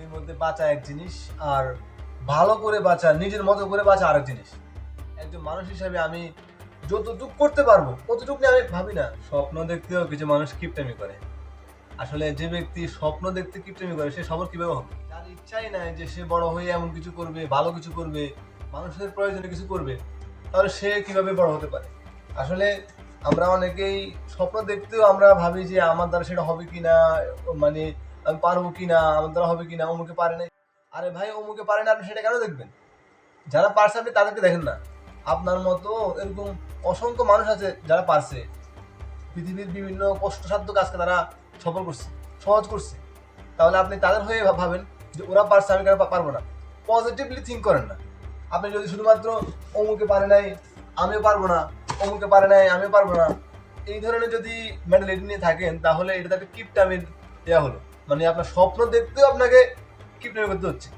পৃথিবীর মধ্যে বাঁচা এক জিনিস, আর ভালো করে বাঁচা, নিজের মতো করে বাঁচা আরেক জিনিস। একজন মানুষ হিসাবে আমি যতটুক করতে পারবো ততটুক নিয়ে আমি ভাবি না। স্বপ্ন দেখতেও কিছু মানুষ কিপটামি করে। আসলে যে ব্যক্তি স্বপ্ন দেখতে কিপটামি করে সে সফল কিভাবে হবে? যার ইচ্ছাই নাই যে সে বড় হয়ে এমন কিছু করবে, ভালো কিছু করবে, মানুষের প্রয়োজনে কিছু করবে, তাহলে সে কিভাবে বড় হতে পারে? আসলে আমরা অনেকেই স্বপ্ন দেখতেও আমরা ভাবি যে আমার দ্বারা সেটা হবে কিনা, মানে আমি পারবো কিনা, আমার দ্বারা হবে কিনা, অমুকে পারে নাই। আরে ভাই, অমুকে পারে না, আপনি সেটা কেন দেখবেন? যারা পারছে আপনি তাদেরকে দেখেন না। আপনার মতো এরকম অসংখ্য মানুষ আছে যারা পারছে, পৃথিবীর বিভিন্ন কষ্টসাধ্য কাজকে তারা সফল করছে, সহজ করছে। তাহলে আপনি তাদের হয়ে ভাবেন যে ওরা পারছে, আমি কেন পারবো না? পজিটিভলি থিঙ্ক করেন না। আপনি যদি শুধুমাত্র অমুকে পারে নাই আমিও পারবো না, অমুকে পারে নাই আমিও পারবো না, এই ধরনের যদি মেন্টালিটি নিয়ে থাকেন, তাহলে এটা একটা কিপটামির দেওয়া হলো। মানে আপনার স্বপ্ন দেখতেও আপনাকে কিপটামি করতে হচ্ছে।